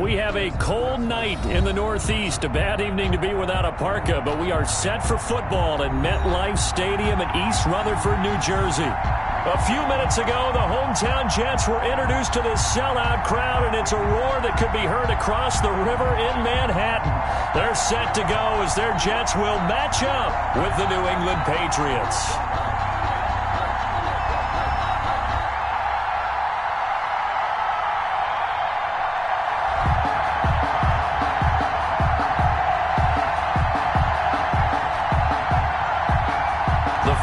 We have a cold night in the Northeast. A bad evening to be without a parka, but we are set for football at MetLife Stadium in East Rutherford, New Jersey. A few minutes ago, the hometown Jets were introduced to this sellout crowd, and it's a roar that could be heard across the river in Manhattan. They're set to go as their Jets will match up with the New England Patriots.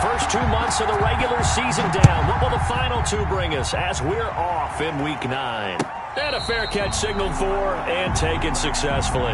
First 2 months of the regular season down. What will the final two bring us as we're off in Week 9? And a fair catch signaled for and taken successfully.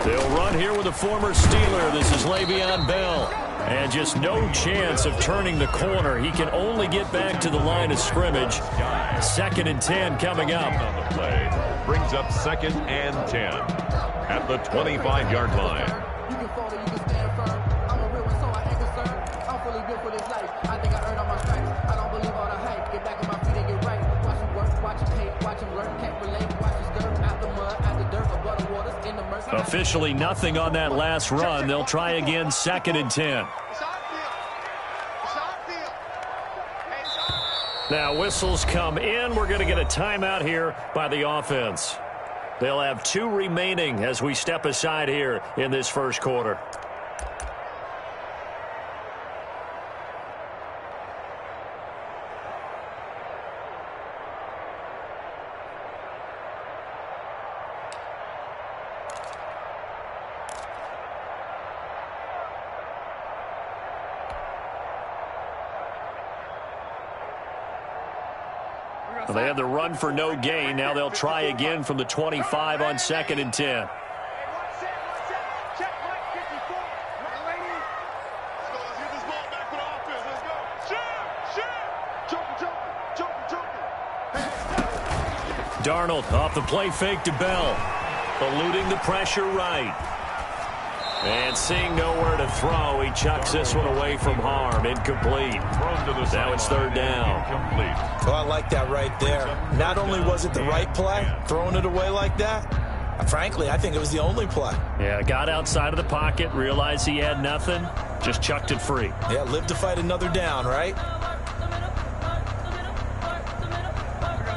They'll run here with a former Steeler. This is Le'Veon Bell. And just no chance of turning the corner. He can only get back to the line of scrimmage. 2nd and 10 coming up. On the play brings up 2nd and 10 at the 25-yard line. You can fall, you can stand firm. I'm a real one, so I ain't concerned. I'm fully built for this life. I think I earned all my stripes. I don't believe all the hype. Get back on my feet and get right. Watch him work, watch him hate, watch him learn. Can't relate, watch his dirt. Out the mud, out the dirt, above the waters, in the mercy. Officially nothing on that last run. They'll try again 2nd and 10. Now whistles come in. We're going to get a timeout here by the offense. They'll have 2 remaining as we step aside here in this first quarter. Well, they had the run for no gain. Now they'll try again from the 25 on 2nd and 10. Darnold off the play fake to Bell. Eluding the pressure right. And seeing nowhere to throw, he chucks this one away from harm. Incomplete. Now it's 3rd down. Well, I like that right there. Not only was it the right play, throwing it away like that, frankly, I think it was the only play. Yeah, got outside of the pocket, realized he had nothing, just chucked it free. Yeah, live to fight another down, right?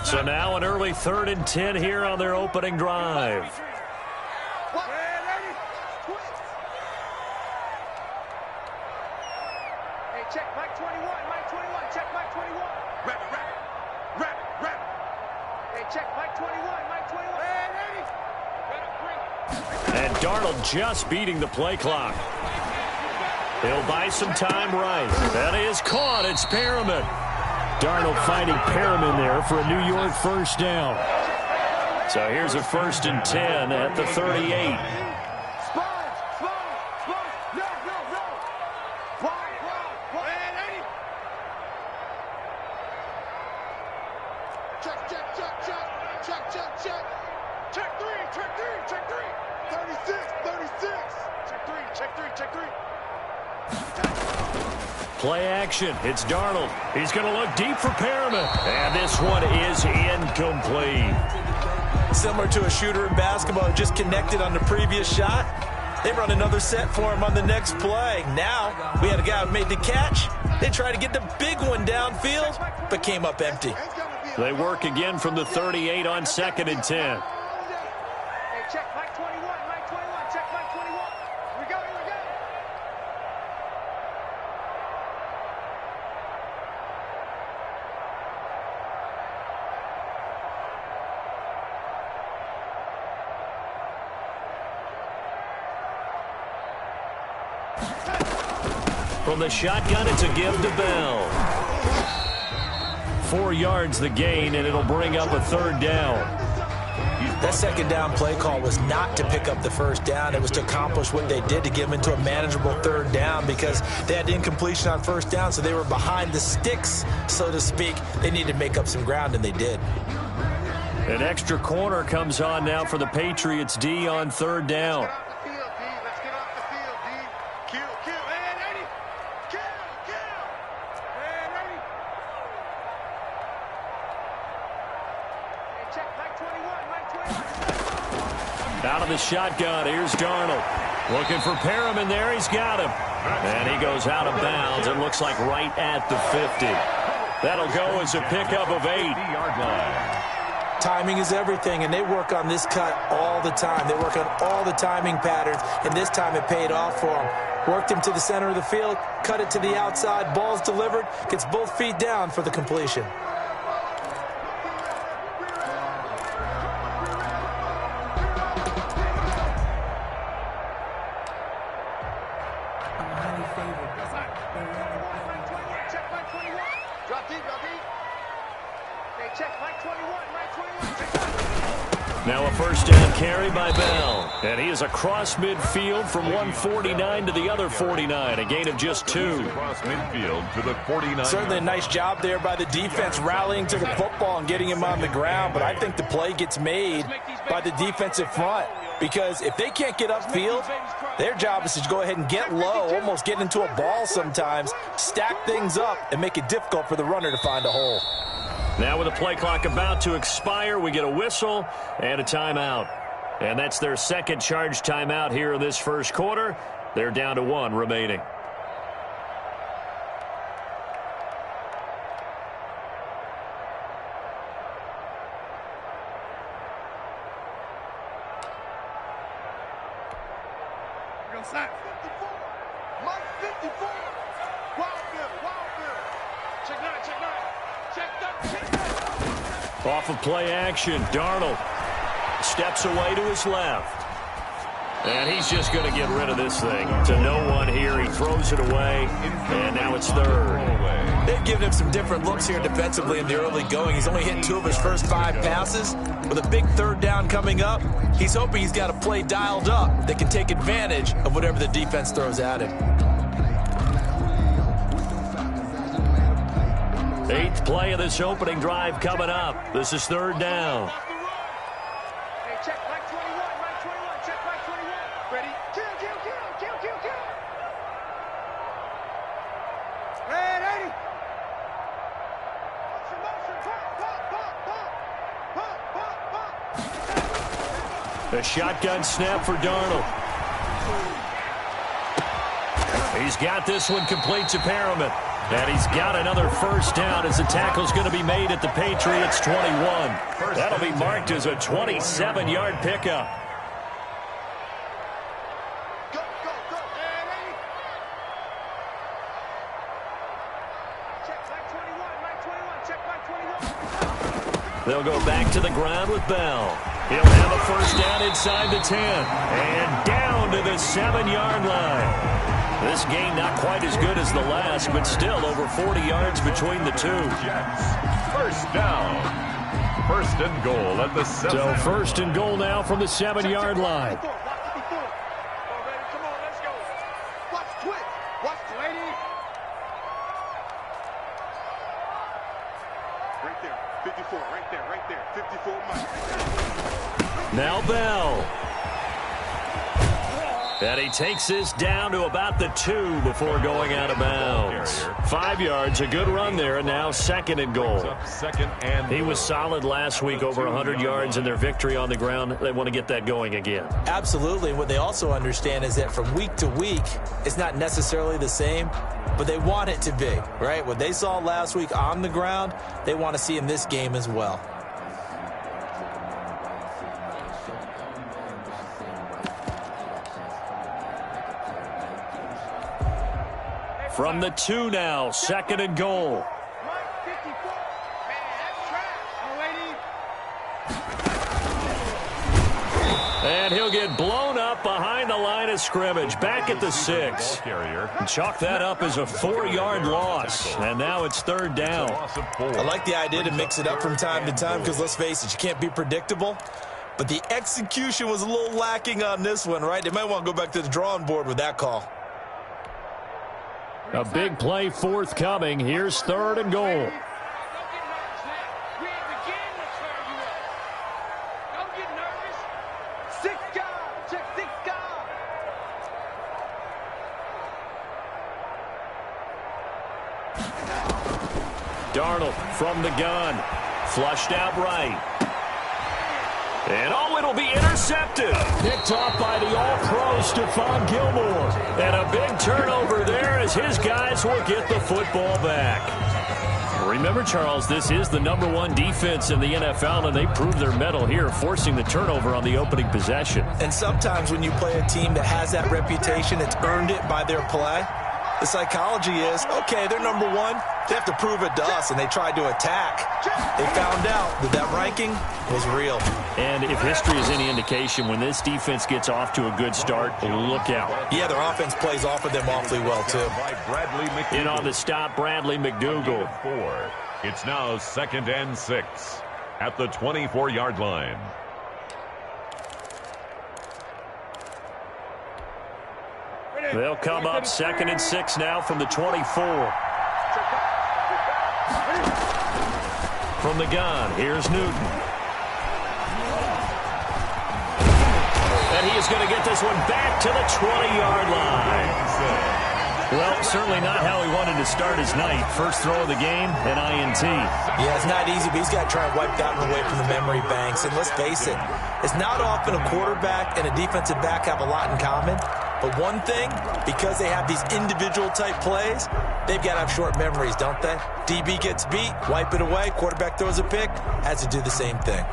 So now an early 3rd and 10 here on their opening drive. And Darnold just beating the play clock. He'll buy some time right. That is caught. It's Perriman. Darnold finding Perriman there for a New York first down. So here's a 1st and 10 at the 38. Play action. It's Darnold. He's going to look deep for Perriman. And this one is incomplete. Similar to a shooter in basketball who just connected on the previous shot. They run another set for him on the next play. Now, we had a guy who made the catch. They tried to get the big one downfield, but came up empty. They work again from the 38 on 2nd and 10. From the shotgun, it's a give to Bell. 4 yards the gain, and it'll bring up a 3rd down. That 2nd down play call was not to pick up the 1st down. It was to accomplish what they did, to get them into a manageable 3rd down, because they had incompletion on 1st down, so they were behind the sticks, so to speak. They needed to make up some ground, and they did. An extra corner comes on now for the Patriots D on 3rd down. Out of the shotgun, here's Darnold. Looking for Perriman there, he's got him. And he goes out of bounds, it looks like right at the 50. That'll go as a pickup of 8. Timing is everything, and they work on this cut all the time. They work on all the timing patterns, and this time it paid off for them. Worked him to the center of the field, cut it to the outside, ball's delivered, gets both feet down for the completion. Now a 1st down carry by Bell. And he is across midfield from 149 to the other 49. A gain of just 2. Across midfield to the 49. Certainly a nice job there by the defense, rallying to the football and getting him on the ground. But I think the play gets made by the defensive front, because if they can't get upfield, their job is to go ahead and get low, almost get into a ball sometimes, stack things up, and make it difficult for the runner to find a hole. Now with the play clock about to expire, we get a whistle and a timeout. And that's their 2nd charge timeout here in this 1st quarter. They're down to 1 remaining. Off of play action, Darnold steps away to his left. And he's just going to get rid of this thing to no one here. He throws it away, and now it's 3rd. They've given him some different looks here defensively in the early going. He's only hit 2 of his first 5 passes. With a big 3rd down coming up, he's hoping he's got a play dialed up that can take advantage of whatever the defense throws at him. 8th play of this opening drive coming up. This is 3rd down. A shotgun snap for Darnold. He's got this one complete to Perriman. And he's got another 1st down as the tackle's going to be made at the Patriots 21. That'll be marked as a 27-yard pickup. They'll go back to the ground with Bell. He'll have a 1st down inside the 10. And down to the 7-yard line. This game not quite as good as the last, but still over 40 yards between the two. Jets. 1st down. 1st and goal at the 7. So 1st and goal now from the 7-yard line. Now Bell. And he takes this down to about the 2 before going out of bounds. 5 yards, a good run there, and now 2nd and goal. He was solid last week, over 100 yards in their victory on the ground. They want to get that going again. Absolutely. What they also understand is that from week to week, it's not necessarily the same, but they want it to be, right? What they saw last week on the ground, they want to see in this game as well. From the 2 now, 2nd and goal. And he'll get blown up behind the line of scrimmage, back at the 6. Chalk that up as a 4-yard loss, and now it's 3rd down. I like the idea to mix it up from time to time because, let's face it, you can't be predictable. But the execution was a little lacking on this one, right? They might want to go back to the drawing board with that call. A big play forthcoming. Here's 3rd and goal. Darnold from the gun. Flushed out right. And it'll be intercepted. Picked off by the all-pro Stephon Gilmore. And a big turnover there as his guys will get the football back. Remember, Charles, this is the #1 defense in the NFL, and they proved their mettle here, forcing the turnover on the opening possession. And sometimes when you play a team that has that reputation, it's earned it by their play. The psychology is, okay, they're #1. They have to prove it to us, and they tried to attack. They found out that ranking was real. And if history is any indication, when this defense gets off to a good start, look out. Yeah, their offense plays off of them awfully well, too. In on the stop, Bradley McDougal. It's now 2nd and 6 at the 24-yard line. They'll come up 2nd and 6 now from the 24. From the gun, here's Newton. And he is going to get this one back to the 20-yard line. Well, certainly not how he wanted to start his night. First throw of the game, an INT. Yeah, it's not easy, but he's got to try and wipe that one away from the memory banks. And let's face it, it's not often a quarterback and a defensive back have a lot in common. But one thing, because they have these individual type plays, they've got to have short memories, don't they? DB gets beat, wipe it away, quarterback throws a pick, has to do the same thing.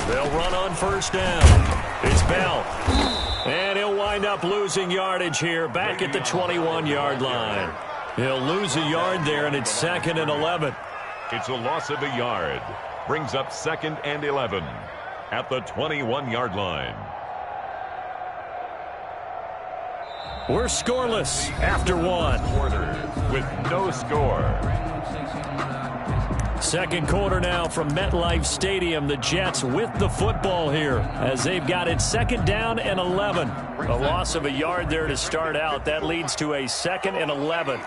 They'll run on 1st down. It's Bell. And he'll wind up losing yardage here back at the 21-yard line. He'll lose a yard there, and it's 2nd and 11. It's a loss of a yard. Brings up 2nd and 11 at the 21-yard line. We're scoreless after 1. Quarter with no score. 2nd quarter now from MetLife Stadium. The Jets with the football here as they've got it 2nd down and 11. A loss of a yard there to start out. That leads to a 2nd and 11.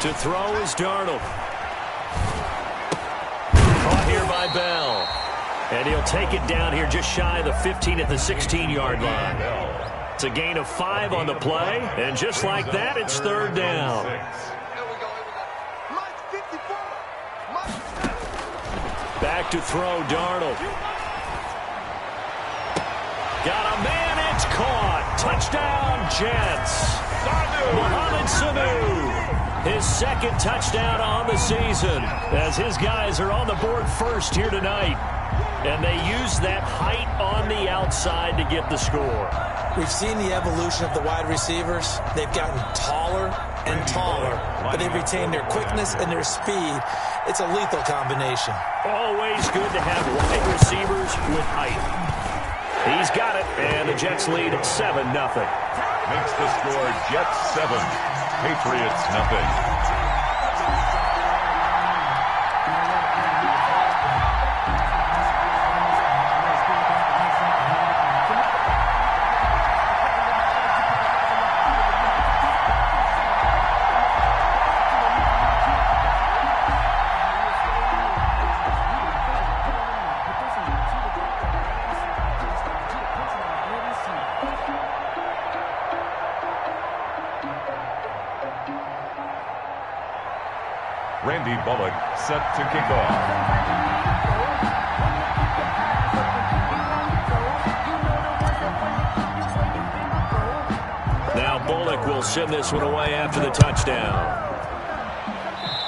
To throw is Darnold. Caught here by Bell. And he'll take it down here just shy of the 15 at the 16-yard line. It's a gain of 5 on the play, and just like that, it's 3rd down. Back to throw, Darnold. Got a man, it's caught. Touchdown, Jets. Mohamed Sanu, his 2nd touchdown on the season, as his guys are on the board first here tonight. And they use that height on the outside to get the score. We've seen the evolution of the wide receivers. They've gotten taller and taller, but they've retained their quickness and their speed. It's a lethal combination. Always good to have wide receivers with height. He's got it, and the Jets lead 7-0. Makes the score Jets 7, Patriots nothing. Randy Bullock set to kick off. Now Bullock will send this one away after the touchdown.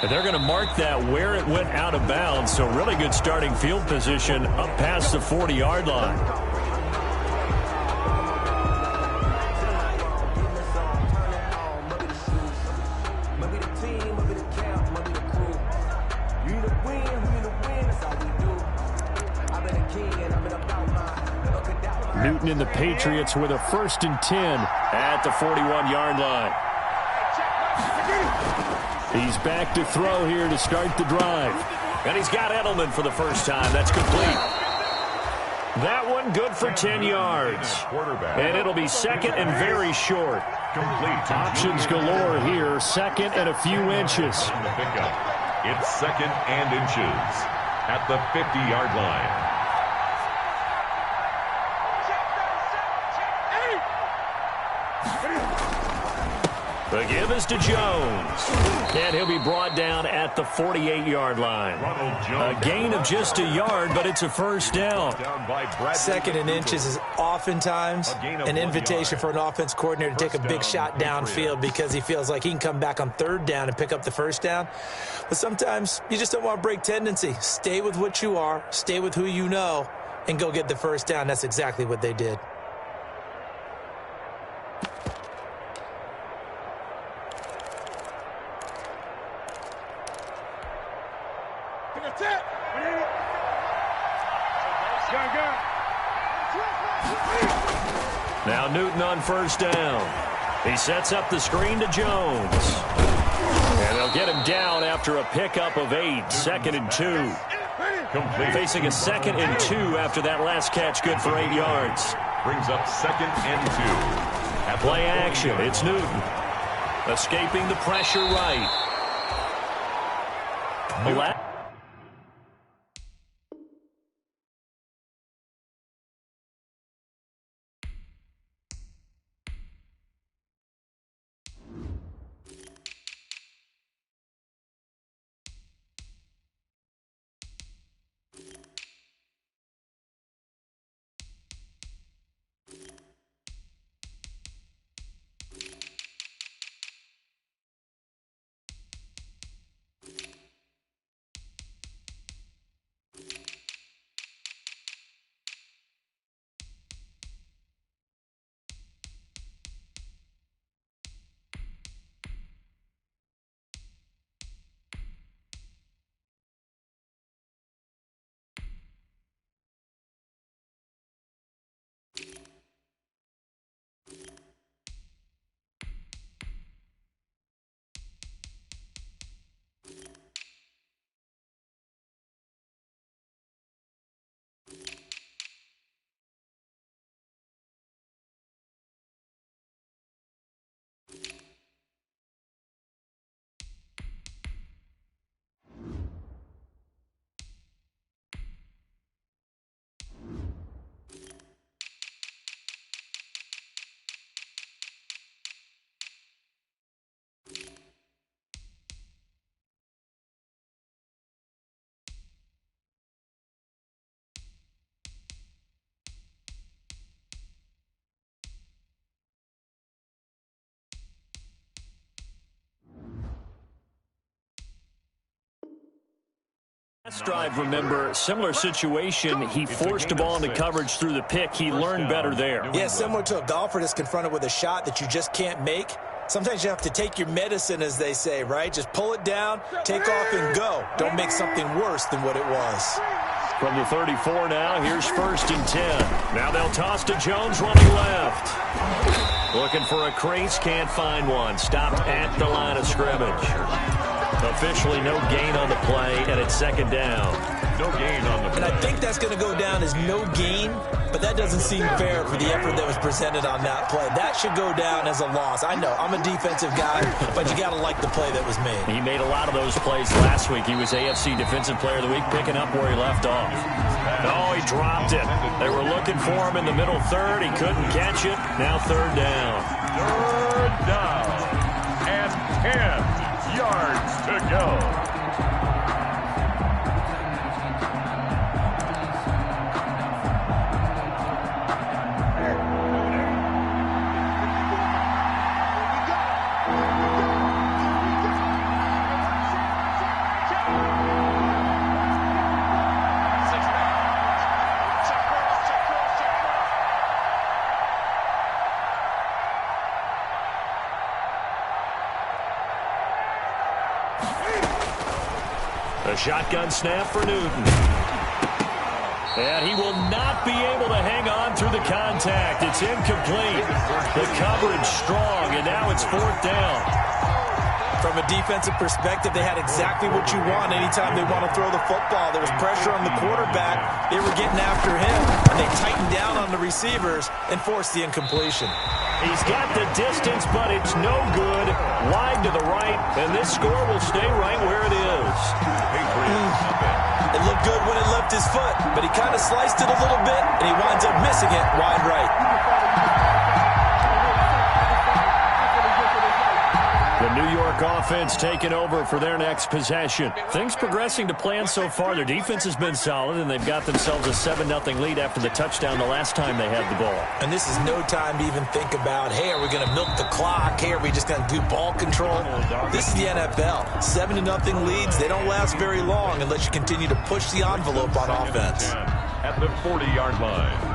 And they're going to mark that where it went out of bounds. So really good starting field position up past the 40-yard line. Newton and the Patriots with a 1st and 10 at the 41-yard line. He's back to throw here to start the drive. And he's got Edelman for the first time. That's complete. That one good for 10 yards. And it'll be 2nd and very short. Options galore here. 2nd and a few inches. It's 2nd and inches at the 50-yard line. The give is to Jones. And he'll be brought down at the 48-yard line. A gain of just a yard, but it's a first down. 2nd and inches is oftentimes an invitation for an offense coordinator to take a big shot downfield because he feels like he can come back on 3rd down and pick up the first down. But sometimes you just don't want to break tendency. Stay with what you are, stay with who you know, and go get the first down. That's exactly what they did. Now Newton on first down. He sets up the screen to Jones. And they'll get him down after a pickup of 8. 2nd and 2. Complete. Facing a 2nd and 2 after that last catch, good for 8 yards. Brings up 2nd and 2. At play action, it's Newton. Escaping the pressure right. Last drive, remember, similar situation. He forced a ball into coverage through the pick. He learned better there. Yeah, similar to a golfer that's confronted with a shot that you just can't make. Sometimes you have to take your medicine, as they say, right? Just pull it down, take off, and go. Don't make something worse than what it was. From the 34 now, here's 1st and 10. Now they'll toss to Jones running left. Looking for a crease, can't find one. Stopped at the line of scrimmage. Officially no gain on the play, and it's 2nd down. No gain on the play. And I think that's going to go down as no gain, but that doesn't seem fair for the effort that was presented on that play. That should go down as a loss. I know, I'm a defensive guy, but you got to like the play that was made. He made a lot of those plays last week. He was AFC Defensive Player of the Week, picking up where he left off. Oh, he dropped it. They were looking for him in the middle 3rd. He couldn't catch it. Now 3rd down. 3rd down and 10 yards to go. A shotgun snap for Newton. And he will not be able to hang on through the contact. It's incomplete. The coverage strong, and now it's 4th down. From a defensive perspective, they had exactly what you want anytime they want to throw the football. There was pressure on the quarterback. They were getting after him, and they tightened down on the receivers and forced the incompletion. He's got the distance, but it's no good. Wide to the right, and this score will stay right where it is. It looked good when it left his foot, but he kind of sliced it a little bit, and he winds up missing it wide right. The New York offense taking over for their next possession. Things progressing to plan so far. Their defense has been solid, and they've got themselves a 7-0 lead after the touchdown the last time they had the ball. And this is no time to even think about, hey, are we going to milk the clock? Hey, are we just going to do ball control? This is the NFL. 7-0 leads, they don't last very long unless you continue to push the envelope on offense. At the 40-yard line.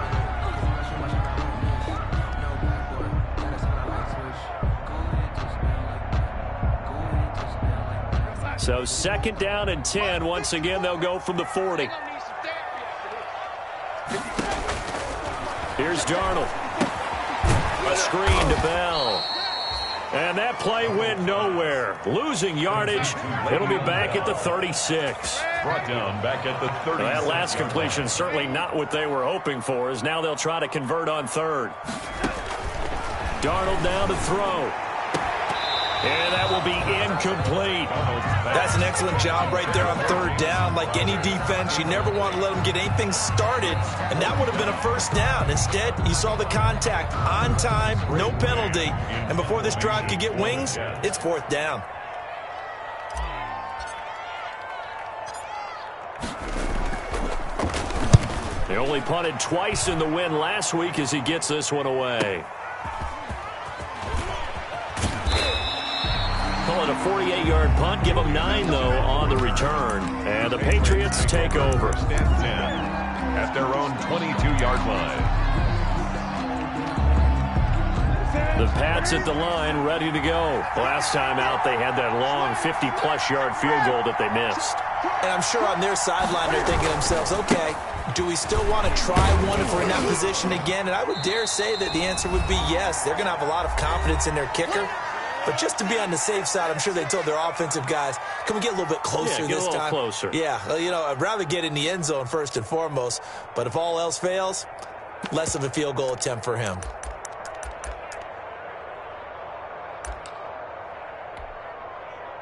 So 2nd down and 10. Once again, they'll go from the 40. Here's Darnold. A screen to Bell. And that play went nowhere. Losing yardage. It'll be back at the 36. Brought down back at the 36. That last completion certainly not what they were hoping for, as now they'll try to convert on 3rd. Darnold down to throw. And that will be incomplete. That's an excellent job right there on 3rd down. Like any defense, you never want to let them get anything started, and that would have been a 1st down. Instead, you saw the contact on time, no penalty, and before this drive could get wings, it's 4th down. They only punted twice in the win last week as he gets this one away. Call it a 48-yard punt. Give them 9, though, on the return. And the Patriots take over. At their own 22-yard line. The Pats at the line, ready to go. Last time out, they had that long 50-plus yard field goal that they missed. And I'm sure on their sideline they're thinking to themselves, okay, do we still want to try one if we're in that position again? And I would dare say that the answer would be yes. They're going to have a lot of confidence in their kicker. But just to be on the safe side, I'm sure they told their offensive guys, can we get a little bit closer this time? Closer. Yeah, well, you know, I'd rather get in the end zone first and foremost. But if all else fails, less of a field goal attempt for him.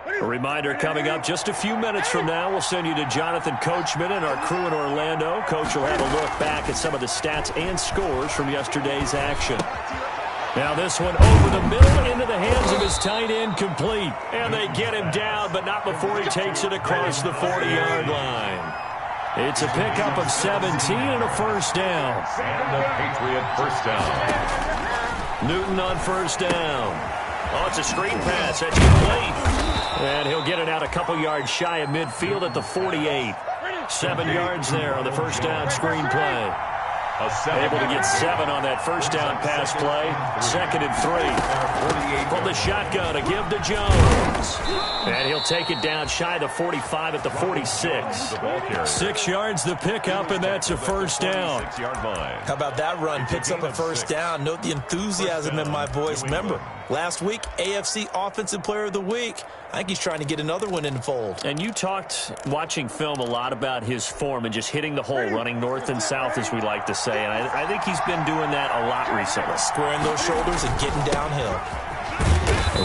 A reminder coming up just a few minutes from now. We'll send you to Jonathan Coachman and our crew in Orlando. Coach will have a look back at some of the stats and scores from yesterday's action. Now this one over the middle into the hands of his tight end, complete. And they get him down, but not before he takes it across the 40-yard line. It's a pickup of 17 and a 1st down. And the Patriot 1st down. Newton on 1st down. Oh, it's a screen pass. That's complete. And he'll get it out a couple yards shy of midfield at the 48. 7 yards there on the 1st down screen play. Able to get 7 on that 1st down pass play. 2nd and 3. From the shotgun, a give to Jones. And he'll take it down shy of the 45 at the 46. 6 yards the pickup, and that's a 1st down. How about that run? Picks up a 1st down. Note the enthusiasm in my voice. Remember, last week, AFC Offensive Player of the Week. I think he's trying to get another one in the fold. And you talked, watching film, a lot about his form and just hitting the hole, running north and south, as we like to say. And I think he's been doing that a lot recently. Squaring those shoulders and getting downhill.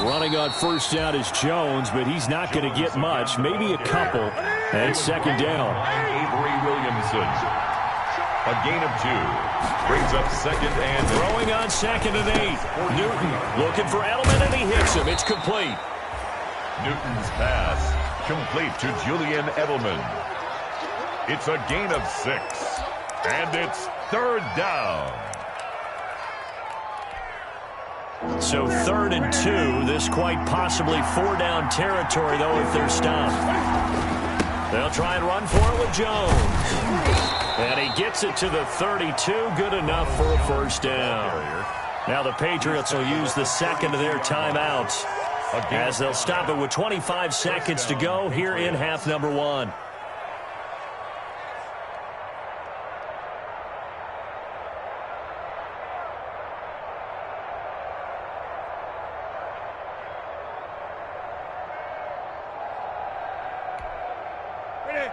Running on 1st down is Jones, but he's not going to get much, maybe a couple. And 2nd down. Avery Williamson. A gain of 2. Brings up 2nd and... Throwing on 2nd and 8. Newton looking for Edelman, and he hits him. It's complete. Newton's pass complete to Julian Edelman. It's a gain of 6. And it's 3rd down. So 3rd and 2. This quite possibly 4-down territory, though, if they're stopped. They'll try and run for it with Jones. And he gets it to the 32. Good enough for a 1st down. Now the Patriots will use the 2nd of their timeouts. as they'll stop it with 25 seconds to go here in half number one.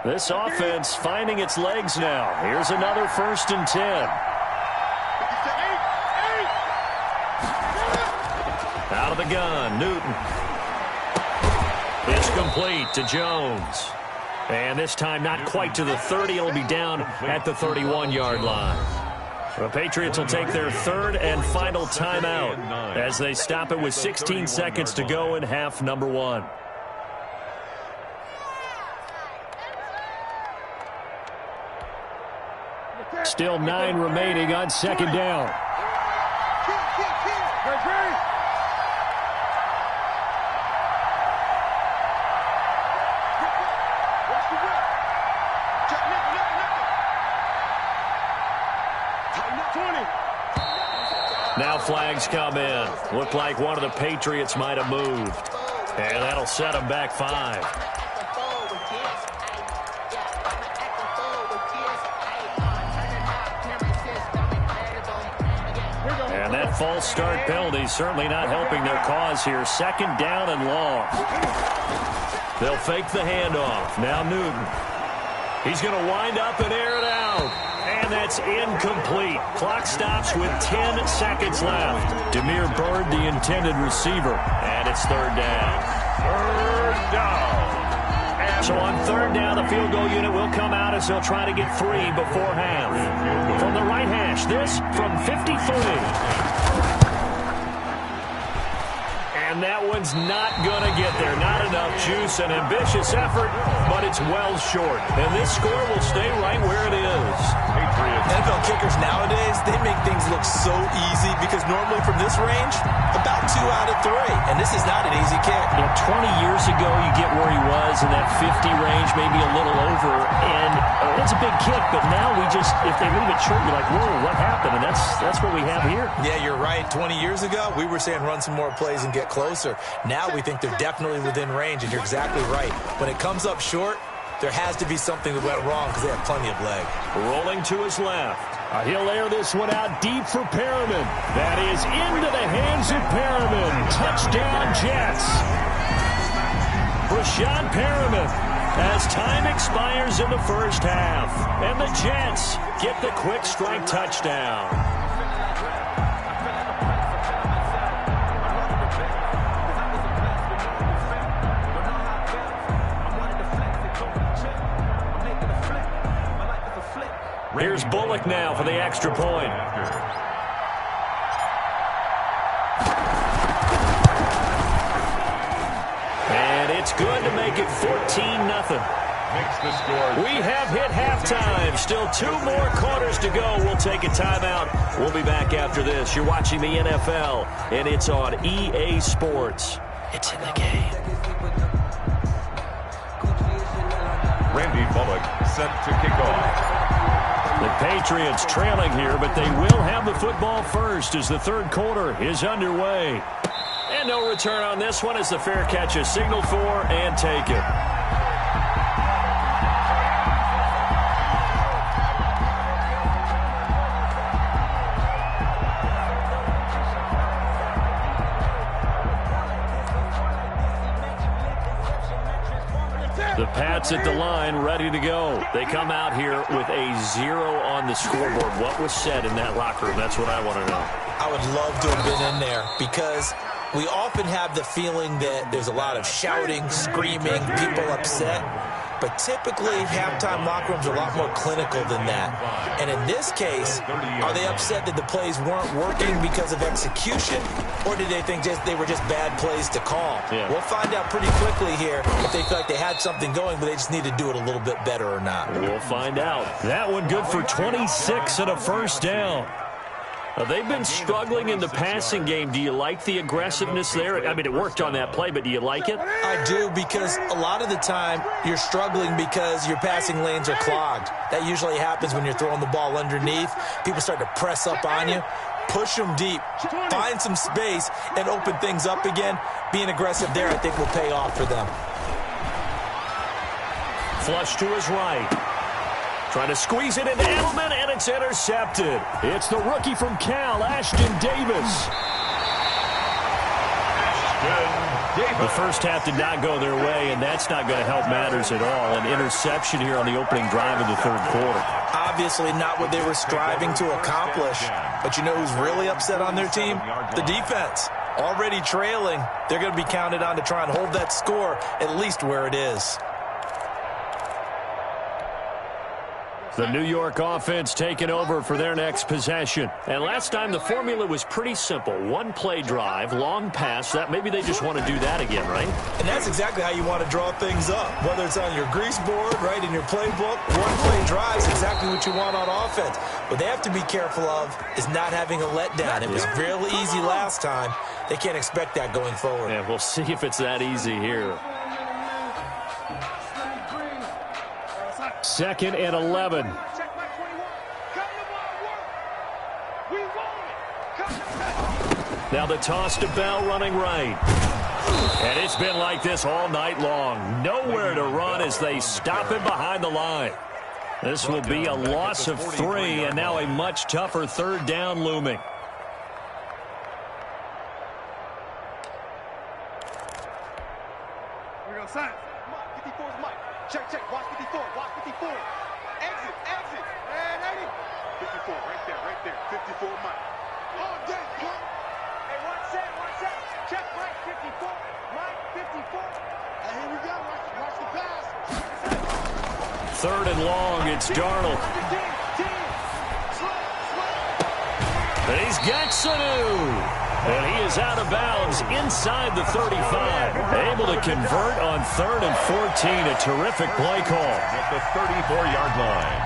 This offense finding its legs now. Here's another 1st and 10. Out of the gun, Newton. It's complete to Jones. And this time not quite to the 30. It'll be down at the 31-yard line. The Patriots will take their 3rd and final timeout as they stop it with 16 seconds to go in half number one. Still 9 remaining on 2nd down. Now flags come in. Looked like one of the Patriots might have moved. And that'll set them back 5. And that false start penalty certainly not helping their cause here. 2nd down and long. They'll fake the handoff. Now Newton. He's going to wind up and air it out. And that's incomplete. Clock stops with 10 seconds left. Demir Bird, the intended receiver. And it's 3rd down. 3rd down. So on 3rd down, the field goal unit will come out as they'll try to get 3 before half. From the right hash, this from 53. And that one's not going to get there. Not enough juice. An ambitious effort, but it's well short. And this score will stay right where it is. NFL kickers nowadays, they make things look so easy because normally from this range, about 2 out of 3. And this is not an easy kick. You know, 20 years ago, you get where he was in that 50 range, maybe a little over. And it's a big kick, but now we just, if they leave it short, you're like, whoa, what happened? And that's what we have here. Yeah, you're right. 20 years ago, we were saying run some more plays and get closer. Now we think they're definitely within range, and you're exactly right. When it comes up short, there has to be something that went wrong because they have plenty of leg. Rolling to his left. He'll air this one out deep for Perriman. That is into the hands of Perriman. Touchdown, Jets. Brashad Perriman as time expires in the 1st half. And the Jets get the quick strike touchdown. Here's Bullock now for the extra point. And it's good to make it 14-0. We have hit halftime. Still 2 more quarters to go. We'll take a timeout. We'll be back after this. You're watching the NFL, and it's on EA Sports. It's in the game. Randy Bullock set to kick off. The Patriots trailing here, but they will have the football first as the 3rd quarter is underway. And no return on this one as the fair catch is signaled for and taken. The Pats at the line, ready to go. They come out here with a 0 on the scoreboard. What was said in that locker room? That's what I want to know. I would love to have been in there because we often have the feeling that there's a lot of shouting, screaming, people upset. But typically, halftime locker rooms are a lot more clinical than that. And in this case, are they upset that the plays weren't working because of execution? Or did they think they were just bad plays to call? Yeah. We'll find out pretty quickly here if they feel like they had something going, but they just need to do it a little bit better or not. We'll find out. That one good for 26 and a 1st down. They've been struggling in the passing game. Do you like the aggressiveness there? I mean, it worked on that play, but do you like it? I do, because a lot of the time you're struggling because your passing lanes are clogged. That usually happens when you're throwing the ball underneath. People start to press up on you. push them deep, find some space, and open things up again. Being aggressive there, I think, will pay off for them. Flush to his right. Trying to squeeze it into Edelman, and it's intercepted. It's the rookie from Cal, Ashton Davis. The first half did not go their way, and that's not going to help matters at all. An interception here on the opening drive of the third quarter. Obviously not what they were striving to accomplish. But you know who's really upset on their team? The defense. Already trailing. They're going to be counted on to try and hold that score at least where it is. The New York offense taking over for their next possession. And last time the formula was pretty simple. One play drive, long pass. That maybe they just want to do that again, right? And that's exactly how you want to draw things up. Whether it's on your grease board, right, in your playbook, one play drive is exactly what you want on offense. What they have to be careful of is not having a letdown. It was fairly easy last time. They can't expect that going forward. Yeah, we'll see if it's that easy here. 2nd and 11. Now the toss to Bell running right. And it's been like this all night long. Nowhere to run as they stop him behind the line. This will be a loss of 3, and now a much tougher third down looming. Here we go, sign. 54's Mike. Check, check. Watch 54. Watch 54. Exit, exit. Man, 80. 54, right there. 54 Mike. All day, come. Hey, one set. Check Mike, 54. Mike, 54. And here we go. Watch the pass. 3rd and long. It's Darnold. And he's got Sanu. And he is out of bounds inside the 35. Able to convert on 3rd and 14. A terrific play call. At the 34-yard line.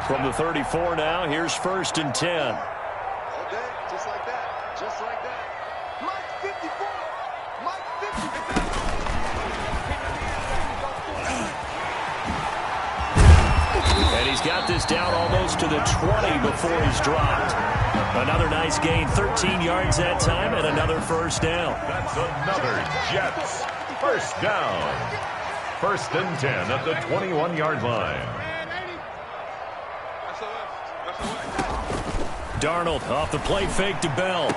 From the 34 now, here's 1st and 10. All day, just like that. Just like that. Mike, 54. Mike, 54. And he's got this down almost to the 20 before he's dropped. Another nice gain, 13 yards that time, and another first down. That's another Jets. First down. 1st and 10 at the 21-yard line. Darnold off the play fake to Bell.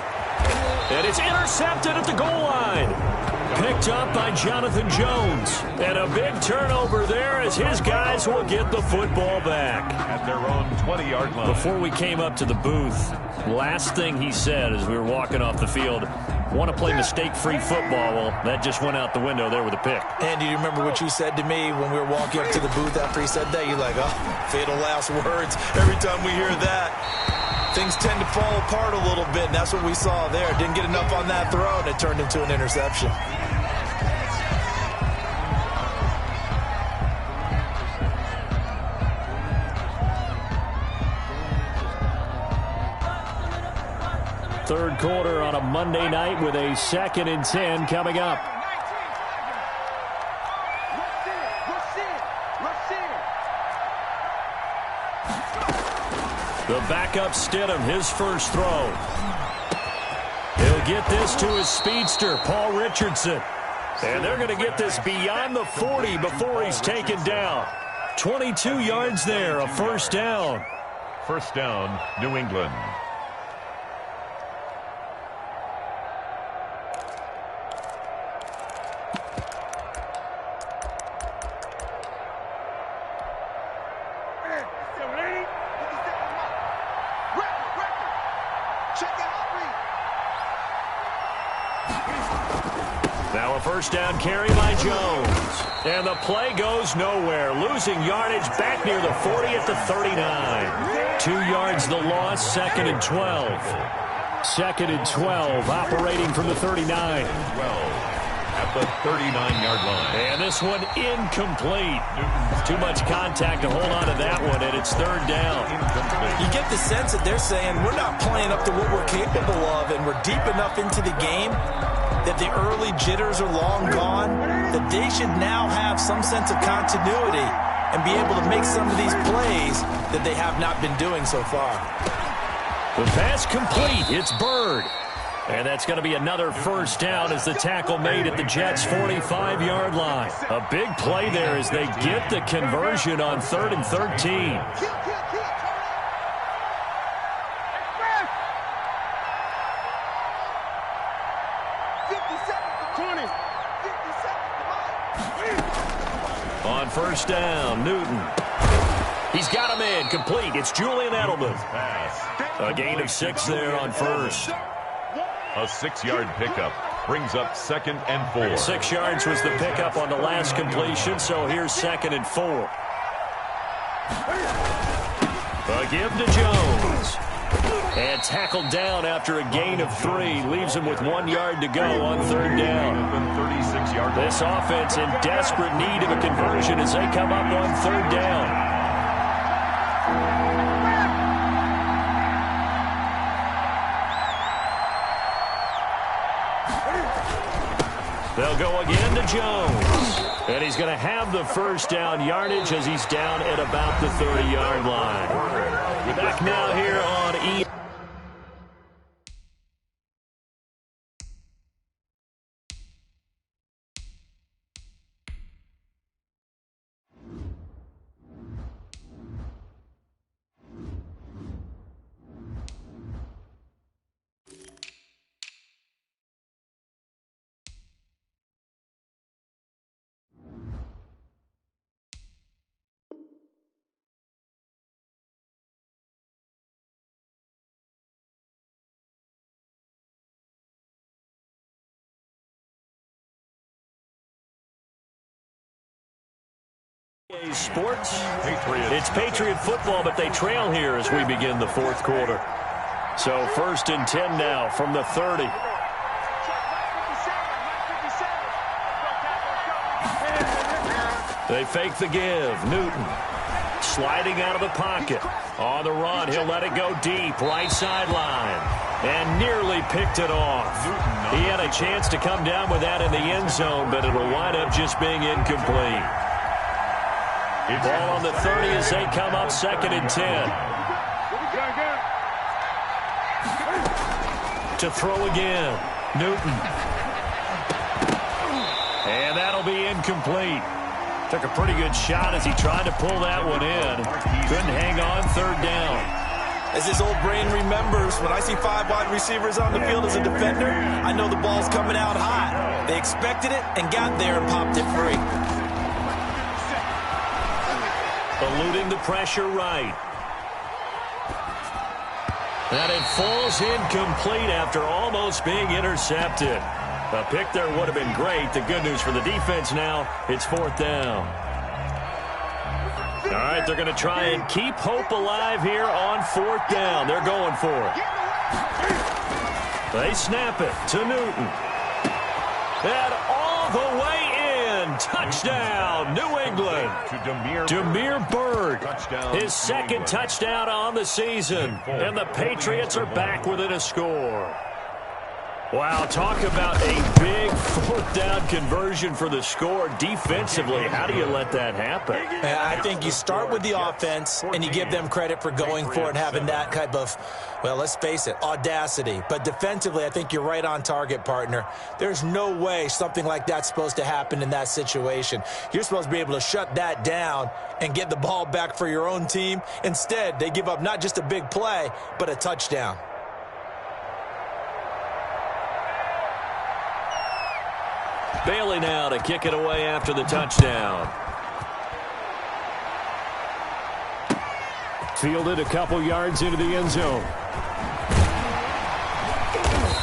And it's intercepted at the goal line. Picked up by Jonathan Jones. And a big turnover there as his guys will get the football back. At their own 20-yard line. Before we came up to the booth, last thing he said as we were walking off the field, want to play mistake-free football. Well, that just went out the window there with a pick. And do you remember what you said to me when we were walking up to the booth after he said that? You're like, oh, fatal last words. Every time we hear that, things tend to fall apart a little bit, and that's what we saw there. Didn't get enough on that throw, and it turned into an interception. Third quarter on a Monday night with a 2nd and 10 coming up. The backup Stidham, his first throw. He'll get this to his speedster, Paul Richardson. And they're going to get this beyond the 40 before he's taken down. 22 yards there, a first down. First down, New England. Now a first down carry by Jones. And the play goes nowhere. Losing yardage back near the 40 at the 39. 2 yards the loss, 2nd and 12. 2nd and 12, operating from the 39. 12 at the 39-yard line. And this one incomplete. Too much contact to hold on to that one, and it's 3rd down. You get the sense that they're saying we're not playing up to what we're capable of, and we're deep enough into the game that the early jitters are long gone, that they should now have some sense of continuity and be able to make some of these plays that they have not been doing so far. The pass complete. It's Bird. And that's going to be another first down as the tackle made at the Jets' 45-yard line. A big play there as they get the conversion on 3rd and 13. On first down, Newton. He's got him in. Complete. It's Julian Edelman. A gain of 6 there on first. A 6-yard pickup brings up 2nd and 4. 6 yards was the pickup on the last completion, so here's 2nd and 4. A give to Jones. And tackled down after a gain of 3. Leaves him with 1 yard to go on 3rd down. This offense in desperate need of a conversion as they come up on 3rd down. They'll go again to Jones. And he's going to have the first down yardage as he's down at about the 30-yard line. We're back now here on E. Sports. It's Patriot football, but they trail here as we begin the 4th quarter. So 1st and 10 now from the 30. They fake the give. Newton sliding out of the pocket. On the run, he'll let it go deep. Right sideline. And nearly picked it off. He had a chance to come down with that in the end zone, but it'll wind up just being incomplete. Ball on the 30 as they come up 2nd and 10. To throw again. Newton. And that'll be incomplete. Took a pretty good shot as he tried to pull that one in. Couldn't hang on 3rd down. As his old brain remembers, when I see 5 wide receivers on the field as a defender, I know the ball's coming out hot. They expected it and got there and popped it free. Eluding the pressure right. And it falls incomplete after almost being intercepted. A pick there would have been great. The good news for the defense now, it's 4th down. All right, they're going to try and keep hope alive here on 4th down. They're going for it. They snap it to Newton. And all the way in. Touchdown, New England. Demir Bird, his 2nd touchdown on the season. And the Patriots are back within a score. Wow, talk about a big 4th down conversion for the score. Defensively, how do you let that happen? I think you start with the offense, and you give them credit for going for it and having that type of, well, let's face it, audacity. But defensively, I think you're right on target, partner. There's no way something like that's supposed to happen in that situation. You're supposed to be able to shut that down and get the ball back for your own team. Instead, they give up not just a big play, but a touchdown. Bailey now to kick it away after the touchdown. Fielded a couple yards into the end zone.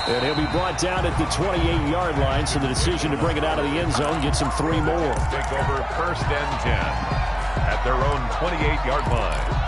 And he'll be brought down at the 28-yard line, so the decision to bring it out of the end zone gets him 3 more. Take over 1st and 10 at their own 28-yard line.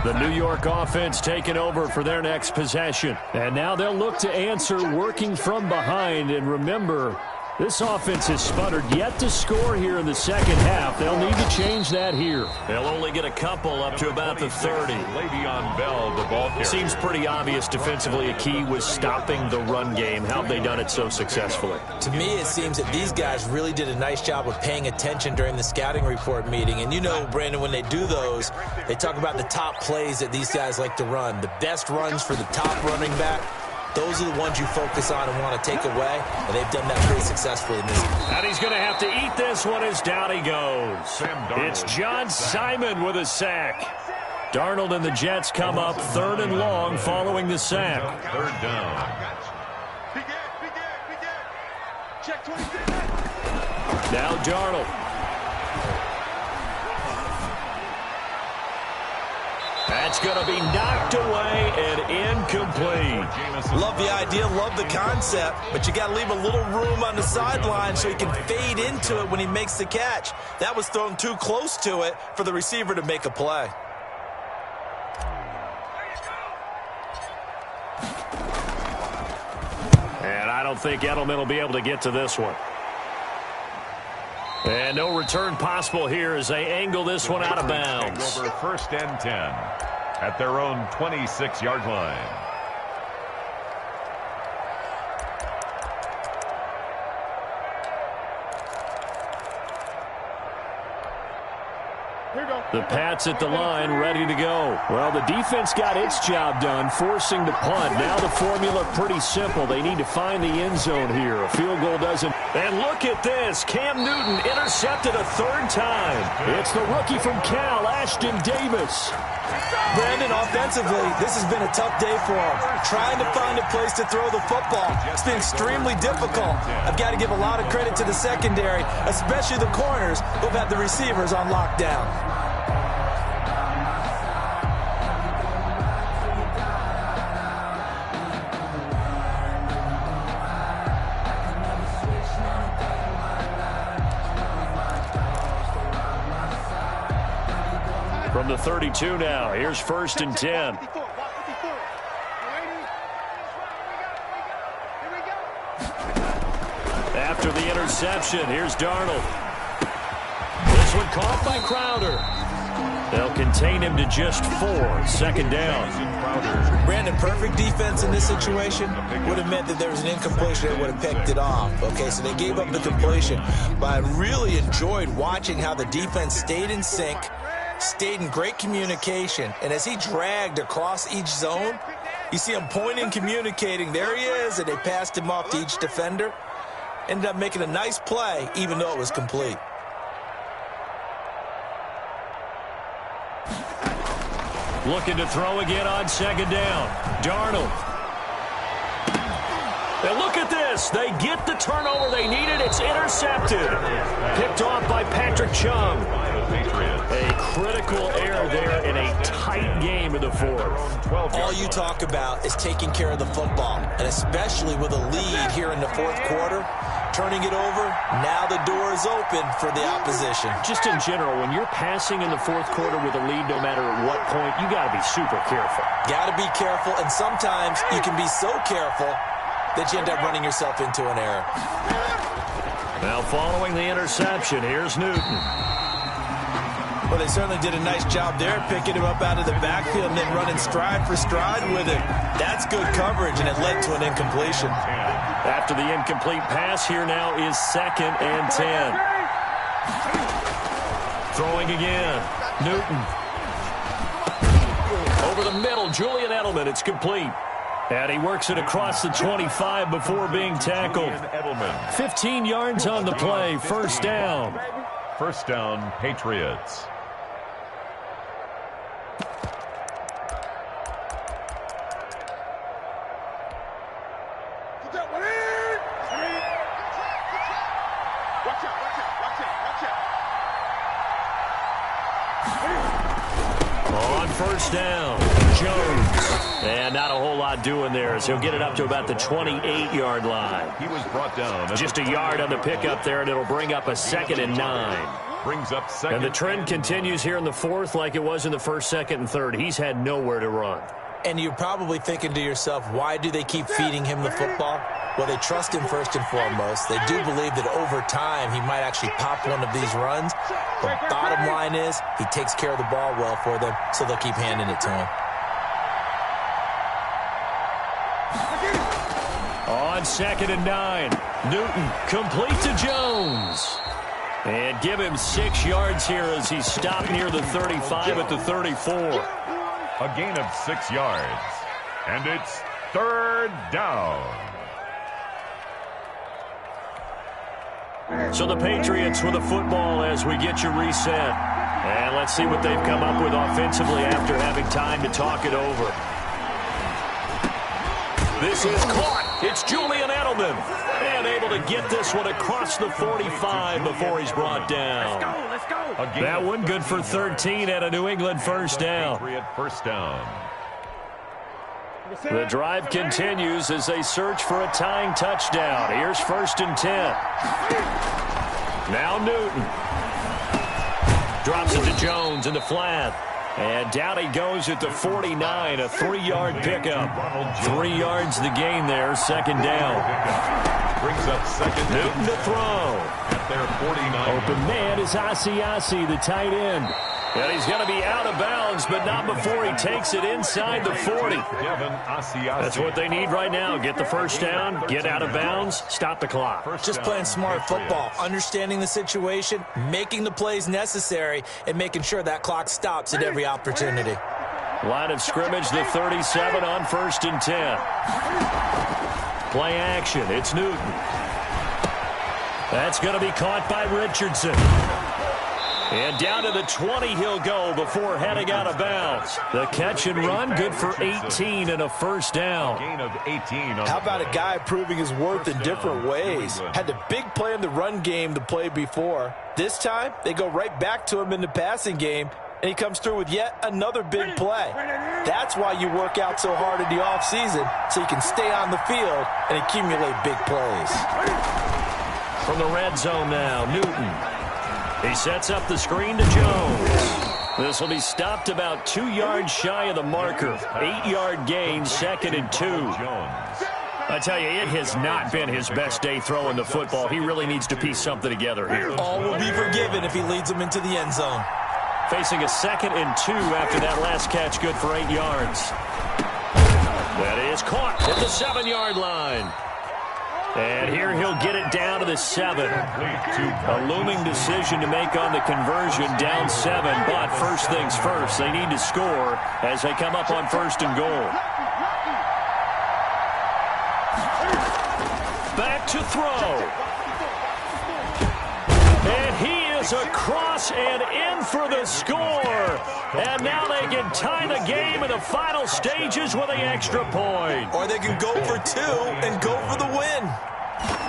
The New York offense taking over for their next possession. And now they'll look to answer working from behind. And remember, this offense has sputtered yet to score here in the 2nd half. They'll need to change that here. They'll only get a couple up to about the 30. Le'Veon Bell, the ball carrier. Seems pretty obvious defensively a key was stopping the run game. How have they done it so successfully? To me, it seems that these guys really did a nice job of paying attention during the scouting report meeting. And you know, Brandon, when they do those, they talk about the top plays that these guys like to run. The best runs for the top running back, those are the ones you focus on and want to take away. And they've done that pretty successfully in this game. And he's going to have to eat this one as down he goes. It's John Simon with a sack. Darnold and the Jets come up 3rd and long following the sack. 3rd down. Check 26. Now Darnold. That's going to be knocked away and incomplete. Love the idea, love the concept, but you got to leave a little room on the sideline so he can fade into it when he makes the catch. That was thrown too close to it for the receiver to make a play. And I don't think Edelman will be able to get to this one. And no return possible here as they angle this one out of bounds. Over 1st and 10 at their own 26-yard line. The Pats at the line, ready to go. Well, the defense got its job done, forcing the punt. Now the formula pretty simple. They need to find the end zone here. A field goal doesn't. And look at this. Cam Newton intercepted a 3rd time. It's the rookie from Cal, Ashton Davis. Brandon, offensively, this has been a tough day for him. Trying to find a place to throw the football. It's been extremely difficult. I've got to give a lot of credit to the secondary, especially the corners who've had the receivers on lockdown. From the 32 now, here's 1st and 10. After the interception, here's Darnold. This one caught by Crowder. They'll contain him to just 4. 2nd down. Brandon, perfect defense in this situation would have meant that there was an incompletion that would have picked it off. Okay, so they gave up the completion. But I really enjoyed watching how the defense stayed in sync, stayed in great communication, and as he dragged across each zone, you see him pointing, communicating. There he is, and they passed him off to each defender. Ended up making a nice play, even though it was complete. Looking to throw again on 2nd down. Darnold. And look at this. They get the turnover they needed. It's intercepted. Picked off by Patrick Chung. A critical error there in a tight game in the 4th. All you talk about is taking care of the football, and especially with a lead here in the 4th quarter, turning it over, now the door is open for the opposition. Just in general, when you're passing in the 4th quarter with a lead, no matter at what point, you got to be super careful. Got to be careful, and sometimes you can be so careful that you end up running yourself into an error. Now following the interception, here's Newton. Well, they certainly did a nice job there, picking him up out of the backfield and then running stride for stride with him. That's good coverage, and it led to an incompletion. After the incomplete pass, here now is 2nd and 10. Throwing again. Newton. Over the middle, Julian Edelman. It's complete. And he works it across the 25 before being tackled. 15 yards on the play. 1st down. 1st down, Patriots. On 1st down, Jones. And not a whole lot doing there as he'll get it up to about the 28-yard line. He was brought down. Just a yard on the pickup there, and it'll bring up a 2nd and 9. Brings up 2nd. And the trend continues here in the 4th like it was in the 1st, 2nd, and 3rd. He's had nowhere to run. And you're probably thinking to yourself, why do they keep feeding him the football? Well, they trust him first and foremost. They do believe that over time he might actually pop one of these runs. But bottom line is he takes care of the ball well for them, so they'll keep handing it to him. On 2nd and 9, Newton complete to Jones. And give him 6 yards here as he stopped near the 35 at the 34. A gain of 6 yards. And it's 3rd down. So the Patriots with the football as we get you reset. And let's see what they've come up with offensively after having time to talk it over. This is caught. It's Julian Edelman. And able to get this one across the 45 before he's brought down. Let's go. That one good for 13 and a New England first down. First down. The drive continues as they search for a tying touchdown. Here's 1st and 10. Now Newton. Drops it to Jones in the flat. And down he goes at the 49, a 3-yard pickup. 3 yards the gain there, 2nd down. Brings up 2nd. Newton to throw. At their 49. Open man is Asiasi, the tight end. And he's going to be out of bounds, but not before he takes it inside the 40. That's what they need right now. Get the first down, get out of bounds, stop the clock. Just playing smart football, understanding the situation, making the plays necessary, and making sure that clock stops at every opportunity. Line of scrimmage, the 37 on 1st and 10. Play action, it's Newton. That's going to be caught by Richardson. And down to the 20 he'll go before heading out of bounds. The catch and run, good for 18 and a first down. Gain of 18. How about a guy proving his worth in different ways? Had the big play in the run game to play before. This time, they go right back to him in the passing game, and he comes through with yet another big play. That's why you work out so hard in the offseason, so you can stay on the field and accumulate big plays. From the red zone now, Newton. He sets up the screen to Jones. This will be stopped about 2 yards shy of the marker. 8-yard gain, 2nd and 2. I tell you, it has not been his best day throwing the football. He really needs to piece something together here. All will be forgiven if he leads them into the end zone. Facing a 2nd and 2 after that last catch, good for 8 yards. That is caught at the 7-yard line. And here he'll get it down to the 7. A looming decision to make on the conversion, down 7. But first things first, they need to score as they come up on 1st and goal. Back to throw. And he is across and in for the score. And now they can tie the game in the final stages with an extra point. Or they can go for 2 and go for the win.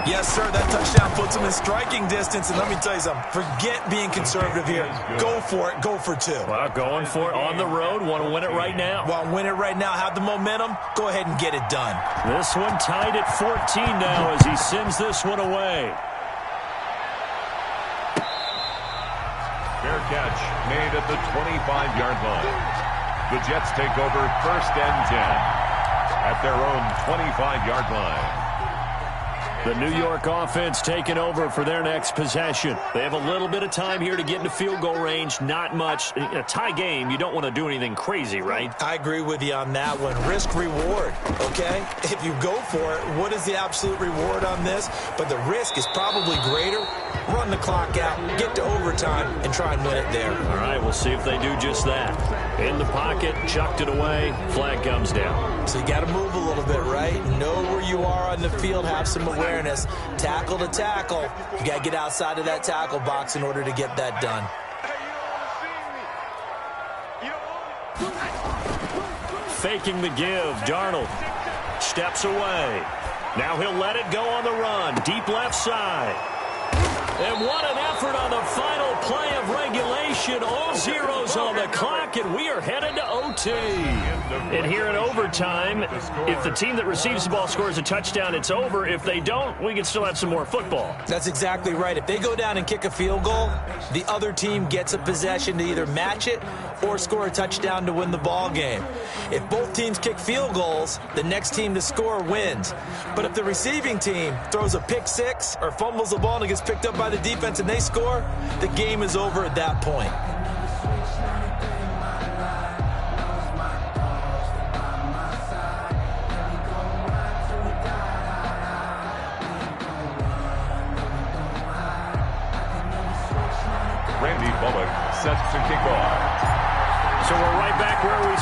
Yes, sir, that touchdown puts them in striking distance. And let me tell you something, forget being conservative here. Go for it, go for 2. Well, going for it on the road, want to win it right now. Want to win it right now, have the momentum, go ahead and get it done. This one tied at 14 now as he sends this one away. Fair catch made at the 25-yard line. The Jets take over 1st and 10 at their own 25-yard line. The New York offense taking over for their next possession. They have a little bit of time here to get into field goal range. Not much. In a tie game, you don't want to do anything crazy, right? I agree with you on that one. Risk-reward, okay? If you go for it, what is the absolute reward on this? But the risk is probably greater. Run the clock out, get to overtime, and try and win it there. All right, we'll see if they do just that. In the pocket, chucked it away, flag comes down. So you got to move a little bit, right? Know where you are on the field, have some awareness. Tackle to tackle. You got to get outside of that tackle box in order to get that done. Faking the give, Darnold steps away. Now he'll let it go on the run, deep left side. And what an effort on the final play of regulation. All zeros on the clock, and we are headed to OT. And here in overtime, if the team that receives the ball scores a touchdown, it's over. If they don't, we can still have some more football. That's exactly right. If they go down and kick a field goal, the other team gets a possession to either match it or score a touchdown to win the ball game. If both teams kick field goals, the next team to score wins. But if the receiving team throws a pick six or fumbles the ball and it gets picked up by the defense and they score, the game is over at that point.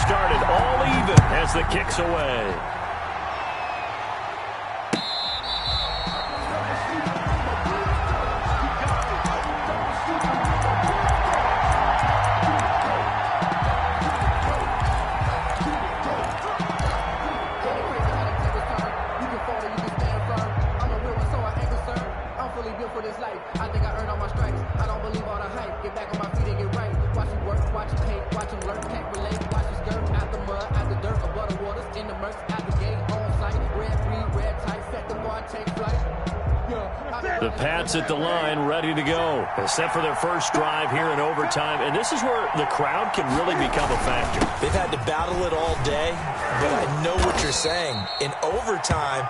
started all even as the kick's away. For this life, I think I earned all my stripes. I don't believe all the hype. Get back on my feet and get right. Watch you work, watch you hate, watch him learn, can't relate. Watch you skirt out the mud, out the dirt, above the waters, in the murks, out the gate, on sight. Red green, red tight, set the bar, take flight. The Pats at the line, ready to go. Set for their first drive here in overtime. And this is where the crowd can really become a factor. They've had to battle it all day, but I know what you're saying. In overtime,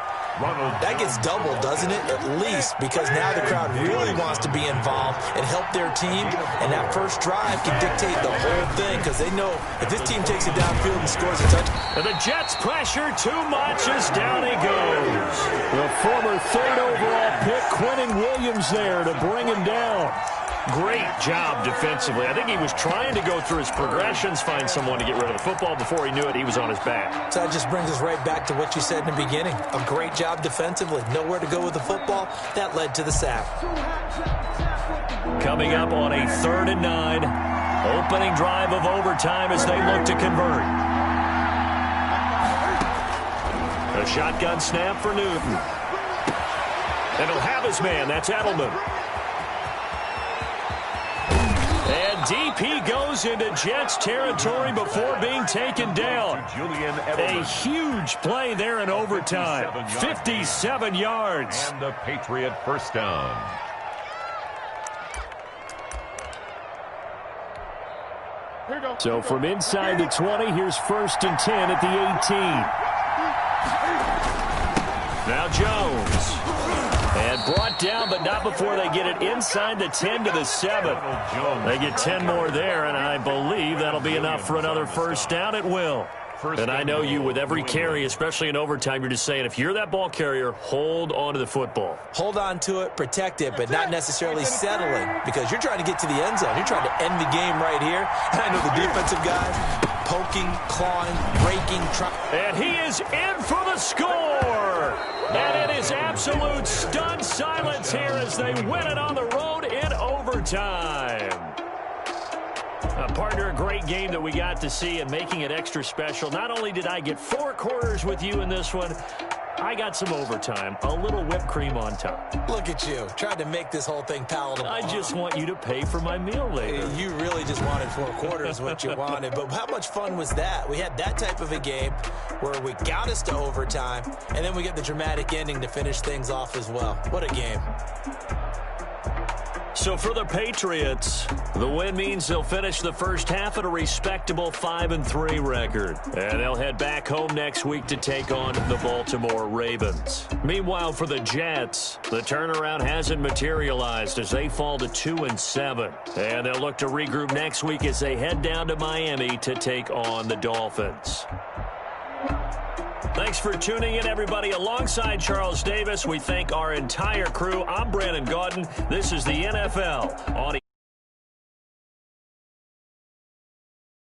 that gets doubled, doesn't it? At least, because now the crowd really wants to be involved and help their team, and that first drive can dictate the whole thing, because they know if this team takes it downfield and scores a touchdown. And the Jets pressure too much as down he goes. The former third overall pick, Quentin Williams, there to bring him down. Great job defensively. I think he was trying to go through his progressions, find someone to get rid of the football. Before he knew it, he was on his back. So that just brings us right back to what you said in the beginning. A great job defensively. Nowhere to go with the football. That led to the sack. Coming up on a 3rd and 9. Opening drive of overtime as they look to convert. A shotgun snap for Newton. And he'll have his man. That's Edelman. And deep he goes into Jets territory before being taken down. A huge play there in overtime. 57 yards. And the Patriot first down. So from inside the 20, here's 1st and 10 at the 18. Now Jones. And brought down, but not before they get it inside the 10 to the 7. They get 10 more there, and I believe that'll be enough for another first down. It will. And I know you, with every carry, especially in overtime, you're just saying, if you're that ball carrier, hold on to the football. Hold on to it, protect it, but not necessarily settling, because you're trying to get to the end zone. You're trying to end the game right here. And I know the defensive guys poking, clawing, breaking, trying. And he is in for the score. And it is absolute stunned silence here as they win it on the road in overtime. Partner, a great game that we got to see, and making it extra special. Not only did I get 4 quarters with you in this one, I got some overtime, a little whipped cream on top. Look at you, trying to make this whole thing palatable. I just want you to pay for my meal later. You really just wanted 4 quarters, what you wanted. But how much fun was that? We had that type of a game where we got us to overtime, and then we get the dramatic ending to finish things off as well. What a game. So for the Patriots, the win means they'll finish the first half at a respectable 5-3 record. And they'll head back home next week to take on the Baltimore Ravens. Meanwhile, for the Jets, the turnaround hasn't materialized as they fall to 2-7. And they'll look to regroup next week as they head down to Miami to take on the Dolphins. Thanks for tuning in, everybody. Alongside Charles Davis, we thank our entire crew. I'm Brandon Gaudin. This is the NFL on